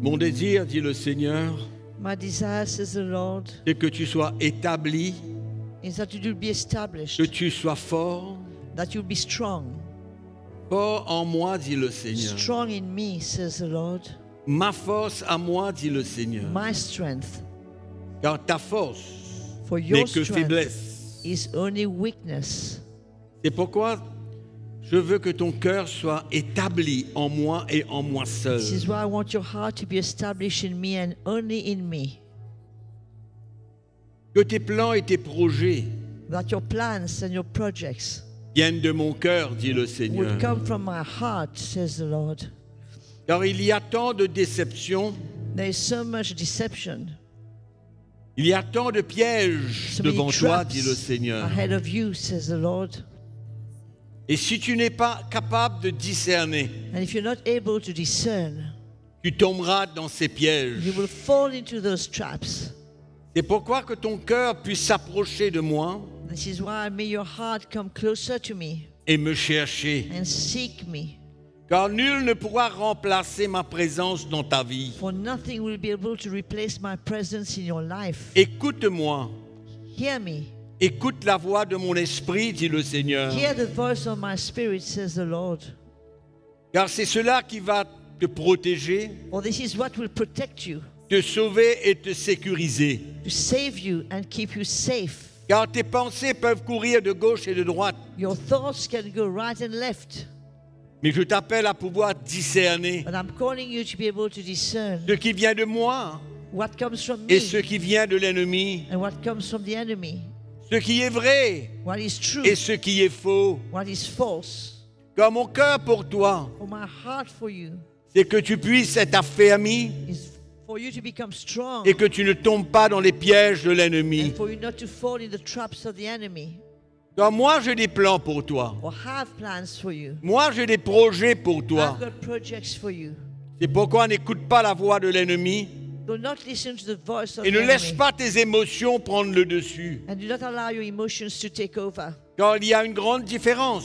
Mon désir, dit le Seigneur, My desire, says the Lord, c'est que tu sois établi, is that you will be established, que tu sois fort. that you'll be strong. Fort en moi, dit le Seigneur. Strong in me, says the Lord. Ma force à moi, dit le Seigneur. My strength. Car ta force For n'est your que strength faiblesse. is only weakness. C'est pourquoi je veux que ton cœur soit établi en moi et en moi seul. This is why I want your heart to be established in me and only in me. Que tes plans et tes projets That your plans and your projects viennent de mon cœur, dit le Seigneur. would come from my heart, says the Lord. Car il y a tant de déceptions, There is so much deception, il y a tant de pièges so many devant toi, traps dit le Seigneur. ahead of you, says the Lord. Et si tu n'es pas capable de discerner, And if you're not able to discern, tu tomberas dans ces you pièges. will fall into those traps. C'est pourquoi que ton cœur puisse s'approcher de moi This is why may your heart come closer to me et me chercher. and seek me. Car nul ne pourra remplacer ma présence dans ta vie. For nothing will be able to replace my presence in your life. Écoute-moi. Hear me. Écoute la voix de mon esprit, dit le Seigneur. Hear the voice of my spirit, says the Lord. Car c'est cela qui va te protéger, For this is what will protect you, te sauver et te sécuriser. to save you and keep you safe. Car tes pensées peuvent courir de gauche et de droite. Your thoughts can go right and left. Mais je t'appelle à pouvoir discerner But I'm calling you to be able to discern ce qui vient de moi what comes from et me ce qui vient de l'ennemi. and what comes from the enemy. Ce qui est vrai What is true, et ce qui est faux. what is false. Car mon cœur pour toi, For my heart for you c'est que tu puisses être affermi is for you to become strong et que tu ne tombes pas dans les pièges de l'ennemi. and for you not to fall in the traps of the enemy. Car moi, j'ai des plans pour toi. Or have plans for you. Moi, j'ai des projets pour toi. I've got projects for you. C'est pourquoi n'écoute pas la voix de l'ennemi Do not listen to the voice of et the ne laisse enemy. pas tes émotions prendre le dessus. And do not allow your emotions to take over. Car il y a une grande différence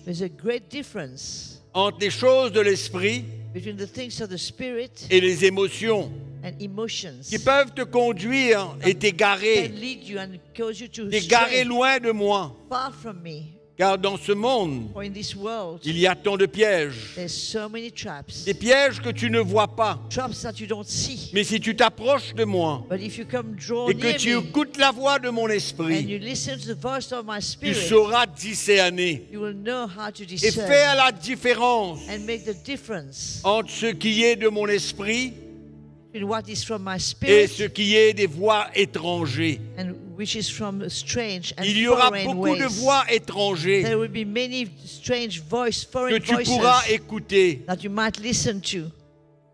There's a great difference entre les choses de l'esprit between the things of the spirit et les émotions and emotions qui peuvent te conduire et can t'égarer, lead you and cause you to t'égarer stray loin de moi. far from me. Car dans ce monde, For in this world, il y a tant de pièges. there's so many traps. Des pièges que tu ne vois pas. Traps that you don't see. Mais si tu t'approches de moi But if you come draw et que near tu me écoutes la voix de mon and esprit, you listen to the voice of my tu spirit, sauras discerner you will know how to et discern faire la différence and make the difference entre ce qui est de mon esprit between what is from my et spirit ce qui est des voix étrangères. and which is from strange and Il y aura foreign beaucoup de ways. voix étrangères There will be many strange que foreign tu pourras voices écouter, that you might listen to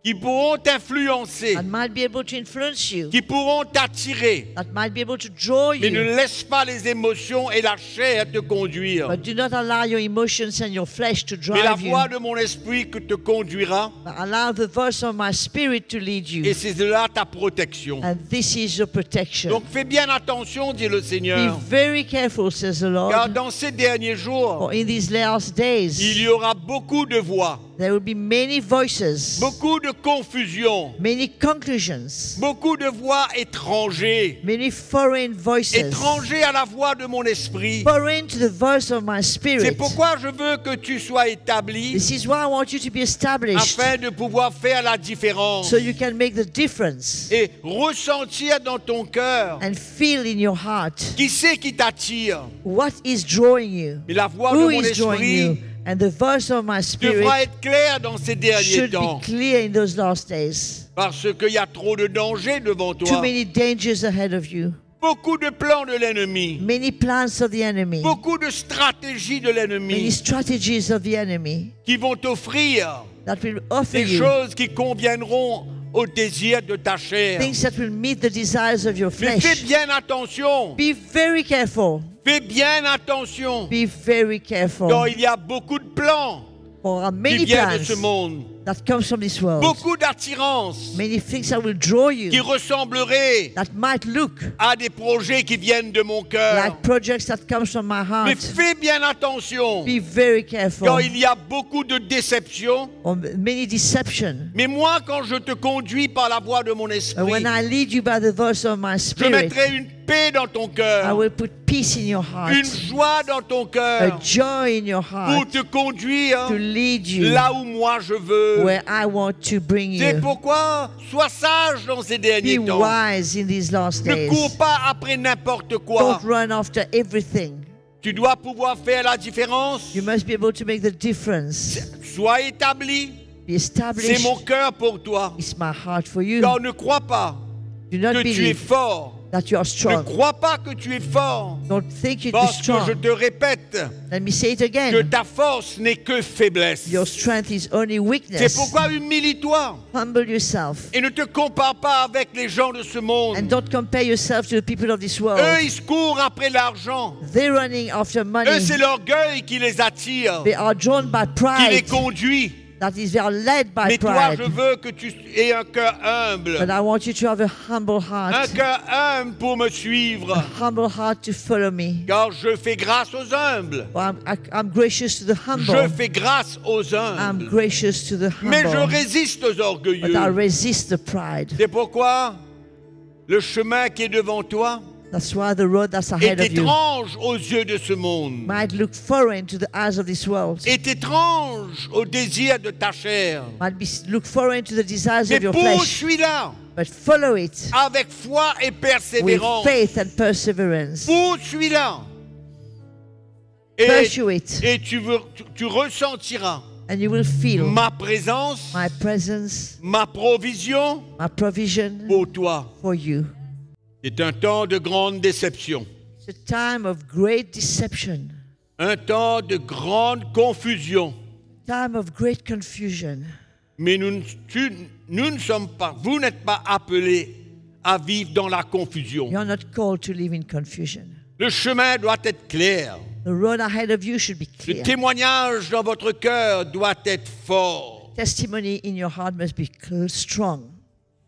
qui pourront t'influencer, and might be able to influence you, qui pourront t'attirer. that might be able to draw Mais ne you. laisse pas les émotions et la chair te conduire. But do not allow your emotions and your flesh to Mais la drive you. voix de mon esprit que te conduira, But allow the voice of my spirit to lead you. et c'est là ta protection. And this is your protection. Donc fais bien attention, dit le Be Seigneur, very careful, says the Lord. car dans ces derniers jours, For in these last days, il y aura beaucoup de voix, there will be many voices, beaucoup de confusion, many conclusions, beaucoup de voix étrangères, many foreign voices, étrangers à la voix de mon esprit. foreign to the voice of my C'est spirit. pourquoi je veux que tu sois établi This is why I want you to be established, afin de pouvoir faire la différence so you can make the difference et ressentir dans ton cœur and feel in your heart qui c'est qui t'attire. what is drawing you, Mais la voix de who mon is drawing you, esprit and the voice of my devra spirit être claire dans ces derniers should temps be clear in those last days. parce qu'il y a trop de dangers devant Too toi. many dangers ahead of you, Beaucoup de plans de l'ennemi, many plans of the enemy, beaucoup de stratégies de many l'ennemi strategies of the enemy qui vont t'offrir that will offer des you choses qui conviendront au désir de ta chair. things that will meet the desires of your Mais fais flesh. bien attention, Be very careful. fais bien attention, Be very careful. car il y a beaucoup de plans For qui many viennent de ce plans monde. that comes from this world. beaucoup d'attirance Many things that will draw qui you, ressembleraient that might look à des projets qui viennent de mon cœur. like projects that comes from my Mais heart. fais bien attention, Be very careful. car il y a beaucoup de déceptions. Or many deception. Mais moi, quand je te conduis par la voie de mon But esprit, when I lead you by the voice of my je spirit, mettrai une paix dans ton I cœur, will put peace in your heart, une joie dans ton a cœur, joy in your pour heart te conduire to lead you là où moi je veux. where I want to bring C'est you. pourquoi, sois sage dans ces Be derniers temps. wise in these last Ne days. cours pas après n'importe quoi. Don't run after everything. Tu dois pouvoir faire la différence. You must be able to make the difference. Sois établi. Be C'est established. mon cœur pour toi. It's my heart for you. Car ne crois pas Do not que tu es believe fort. that you are Ne strong. crois pas que tu es fort. Don't think you're Parce que je strong. te répète Let me say it que again. ta force n'est que faiblesse. Your strength is only C'est weakness. pourquoi humilie-toi Humble yourself. et ne te compare pas avec les gens de ce And monde. don't compare yourself to the people of this world. Eux, ils se courent après l'argent. They're running after Eux, money. c'est l'orgueil qui les attire, They are drawn by qui les pride. conduit. That is, they are led by Mais toi, pride. je veux que tu aies un cœur humble. But I want you to have a humble Un heart. cœur humble pour me suivre. A humble heart to follow me. Car je fais grâce aux humbles. Well, I'm gracious to the Je humble. fais grâce aux I'm humbles. gracious to the Mais je humble. résiste aux But I orgueilleux. resist the pride. C'est pourquoi le chemin qui est devant toi That's why the road that's ahead est of you étrange aux yeux de ce monde. might look foreign to the eyes of this world. Est étrange au désir de ta chair. Look foreign to the desires Mais of your flesh. poursuis-la But follow it avec foi et with persévérance. faith and perseverance. Poursuis-la. Et, Pursue it, et tu ressentiras and you will feel ma présence, my presence, ma provision my provision pour toi. for you. C'est un temps de grande déception, It's a time of great deception, un temps de grande confusion. time of great confusion. Mais nous ne sommes pas, vous n'êtes pas appelés à vivre dans la confusion. You're not called to live in confusion. Le chemin doit être clair. The road ahead of you should be Le clear. témoignage dans votre cœur doit être fort. Testimony in your heart must be strong.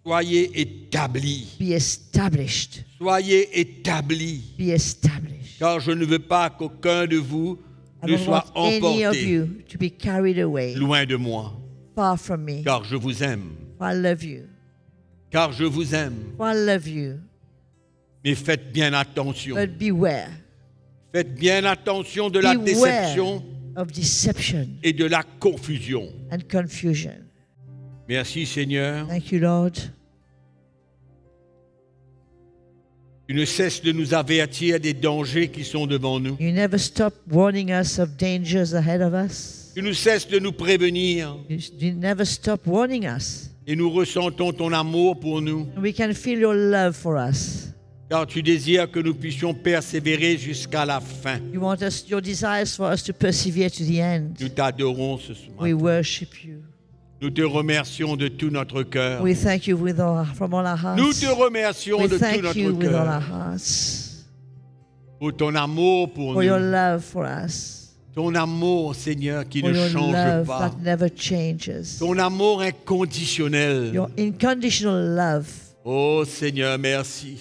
Soyez établis. Be established. Soyez établis. Be established. Car je ne veux pas qu'aucun de vous I ne don't soit want any of emporté you to be carried away loin de moi. far from me. Car je vous aime. I love you. Car je vous aime. I love you. Mais faites bien attention. But beware. Faites bien attention de la Beware déception of deception et de la confusion. and confusion. Merci Seigneur. Thank you, Lord. Tu ne cesses de nous avertir des dangers qui sont devant nous. You never stop warning us of dangers ahead of us. Tu ne cesses de nous prévenir. You never stop warning us. Et nous ressentons ton amour pour nous. We can feel your love for us. Car tu désires que nous puissions persévérer jusqu'à la fin. You want us, your desires for us to persevere to the end. Nous t'adorons ce soir. We worship you. Nous te remercions de tout notre cœur. We thank you from all our hearts. Nous te remercions We de tout thank you notre with all our cœur hearts pour ton amour pour for your nous. love for us. Ton amour, Seigneur, qui For ne your change love pas. that never changes. Ton amour inconditionnel. Your unconditional love. Oh Seigneur, merci.